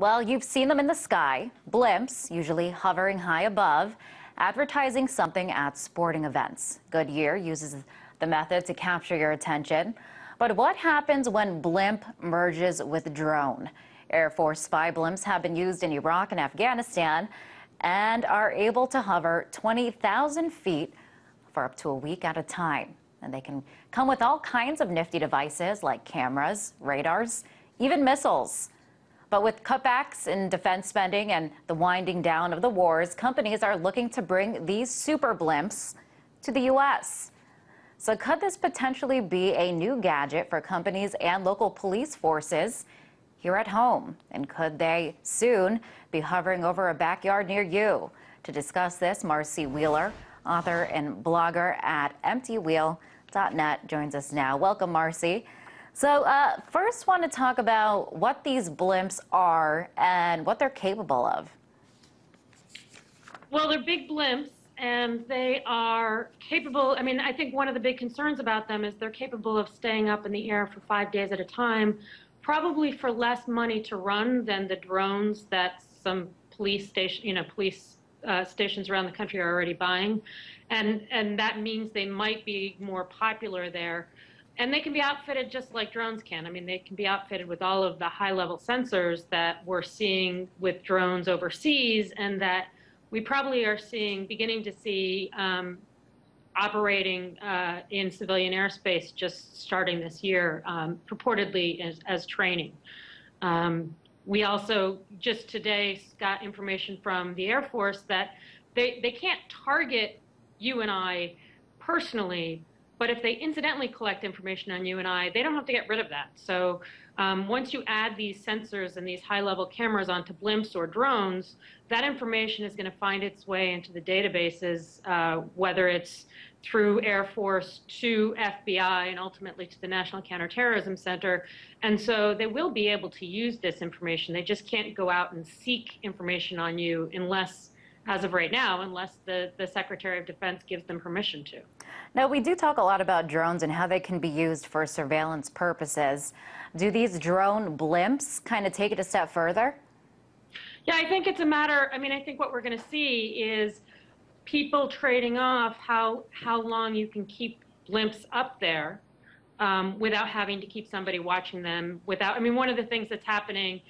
Well, you've seen them in the sky, blimps, usually hovering high above, advertising something at sporting events. Goodyear uses the method to capture your attention. But what happens when blimp merges with drone? Air Force spy blimps have been used in Iraq and Afghanistan and are able to hover 20,000 feet for up to a week at a time. And they can come with all kinds of nifty devices like cameras, radars, even missiles. But with cutbacks in defense spending and the winding down of the wars, companies are looking to bring these super blimps to the U.S. So could this potentially be a new gadget for companies and local police forces here at home? And could they soon be hovering over a backyard near you? To discuss this, Marcy Wheeler, author and blogger at emptywheel.net, joins us now. Welcome, Marcy. So first want to talk about what these blimps are and what they're capable of. Well, they're big blimps and they are capable. I mean, I think one of the big concerns about them is they're capable of staying up in the air for 5 days at a time, probably for less money to run than the drones that some police stations around the country are already buying. And that means they might be more popular there. And they can be outfitted just like drones can. I mean, they can be outfitted with all of the high-level sensors that we're seeing with drones overseas and that we probably are beginning to see operating in civilian airspace just starting this year, purportedly as training. We also just today got information from the Air Force that they can't target you and I personally, but if they incidentally collect information on you and I, they don't have to get rid of that. So once you add these sensors and these high-level cameras onto blimps or drones, that information is going to find its way into the databases, whether it's through Air Force to FBI and ultimately to the National Counterterrorism Center. And so they will be able to use this information. They just can't go out and seek information on you unless, as of right now, unless the Secretary of Defense gives them permission to. Now, we do talk a lot about drones and how they can be used for surveillance purposes. Do these drone blimps kind of take it a step further? Yeah, I think it's a matter, I mean, I think what we're going to see is people trading off how long you can keep blimps up there without having to keep somebody watching them. I mean, one of the things that's happening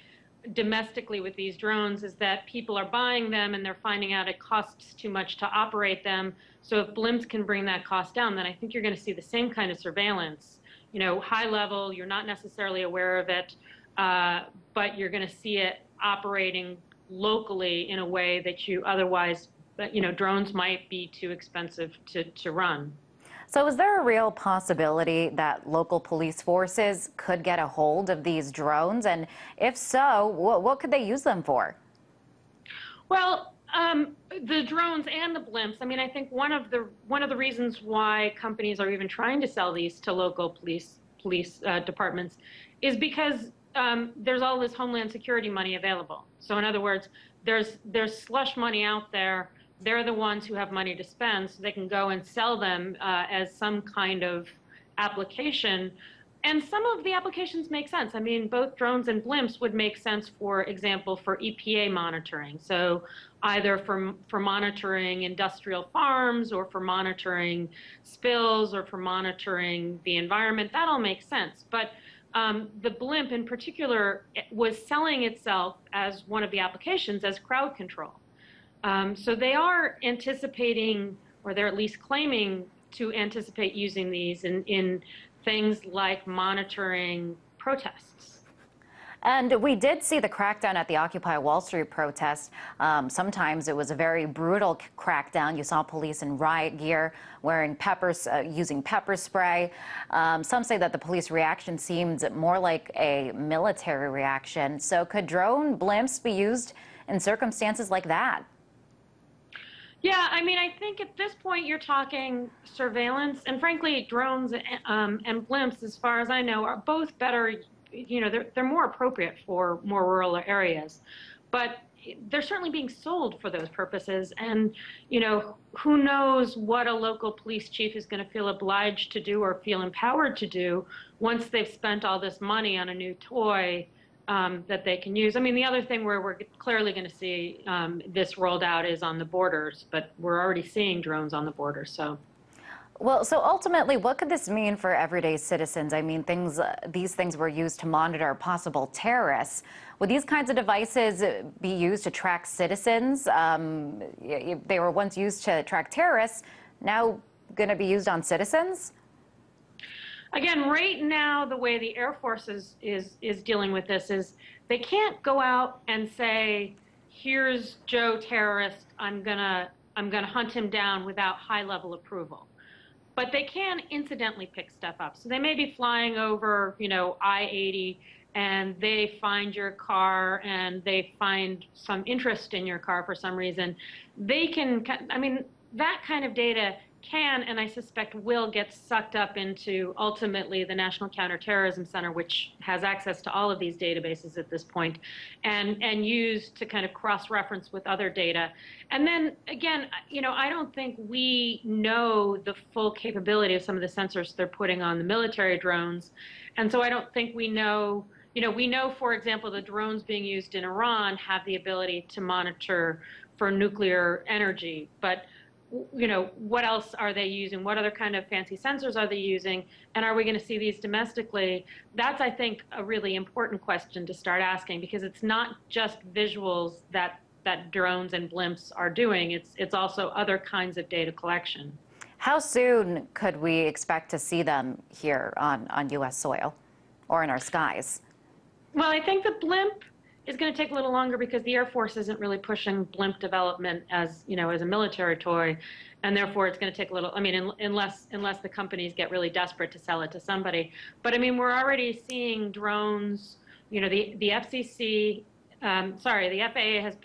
domestically with these drones is that people are buying them and they're finding out it costs too much to operate them. So if blimps can bring that cost down, then I think you're going to see the same kind of surveillance. You know, high level, you're not necessarily aware of it, but you're going to see it operating locally in a way that you otherwise, you know, drones might be too expensive to run. So is there a real possibility that local police forces could get a hold of these drones? And if so, what could they use them for? Well, the drones and the blimps, I mean, I think one of the reasons why companies are even trying to sell these to local police departments is because there's all this Homeland Security money available. So in other words, there's slush money out there. They're the ones who have money to spend, so they can go and sell them as some kind of application. And some of the applications make sense. I mean, both drones and blimps would make sense, for example, for EPA monitoring. So either for monitoring industrial farms or for monitoring spills or for monitoring the environment. That all makes sense. But the blimp in particular was selling itself as one of the applications as crowd control. So they are anticipating, or they're at least claiming to anticipate using these in things like monitoring protests. And we did see the crackdown at the Occupy Wall Street protest. Sometimes it was a very brutal crackdown. You saw police in riot gear wearing using pepper spray. Some say that the police reaction seemed more like a military reaction. So could drone blimps be used in circumstances like that? Yeah, I mean, I think at this point you're talking surveillance, and frankly, drones and blimps, as far as I know, are both better. You know, they're more appropriate for more rural areas, but they're certainly being sold for those purposes. And you know, who knows what a local police chief is going to feel obliged to do or feel empowered to do once they've spent all this money on a new toy that they can use. I mean, the other thing where we're clearly going to see this rolled out is on the borders, but we're already seeing drones on the border. So. Well, so ultimately, what could this mean for everyday citizens? I mean, these things were used to monitor possible terrorists. Would these kinds of devices be used to track citizens? They were once used to track terrorists, now going to be used on citizens? Again, right now, the way the Air Force is dealing with this is they can't go out and say, "Here's Joe terrorist. I'm gonna hunt him down" without high-level approval. But they can incidentally pick stuff up. So they may be flying over, I-80, and they find your car and they find some interest in your car for some reason. They can, I mean, that kind of data can, and I suspect will, get sucked up into ultimately the National Counterterrorism Center, which has access to all of these databases at this point, and used to kind of cross-reference with other data. And then again, I don't think we know the full capability of some of the sensors they're putting on the military drones, and so I don't think we know. We know, for example, the drones being used in Iran have the ability to monitor for nuclear energy, but what else are they using? What other kind of fancy sensors are they using? And are we going to see these domestically? That's, I think, a really important question to start asking, because it's not just visuals that drones and blimps are doing. It's also other kinds of data collection. How soon could we expect to see them here on U.S. soil or in our skies? Well, I think the blimp is going to take a little longer because the Air Force isn't really pushing blimp development as a military toy, and therefore it's going to take a little. I mean, unless the companies get really desperate to sell it to somebody. But I mean, we're already seeing drones. The FCC, the FAA has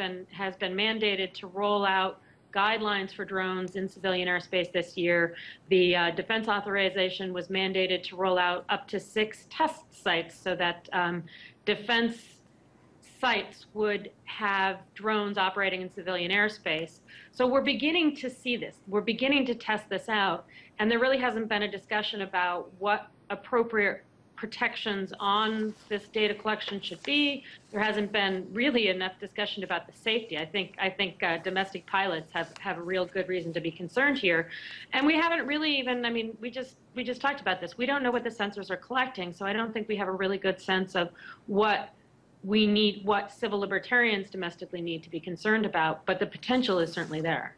been mandated to roll out guidelines for drones in civilian airspace this year. The defense authorization was mandated to roll out up to 6 test sites so that defense sites would have drones operating in civilian airspace. So we're beginning to see this. We're beginning to test this out. And there really hasn't been a discussion about what appropriate protections on this data collection should be. There hasn't been really enough discussion about the safety. I think domestic pilots have a real good reason to be concerned here. And we haven't really even, I mean, we just talked about this. We don't know what the sensors are collecting, so I don't think we have a really good sense of what civil libertarians domestically need to be concerned about, but the potential is certainly there.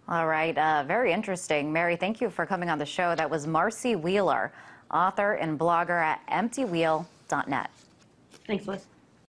All right, very interesting. Mary, thank you for coming on the show. That was Marcy Wheeler, author and blogger at emptywheel.net. Thanks, Liz.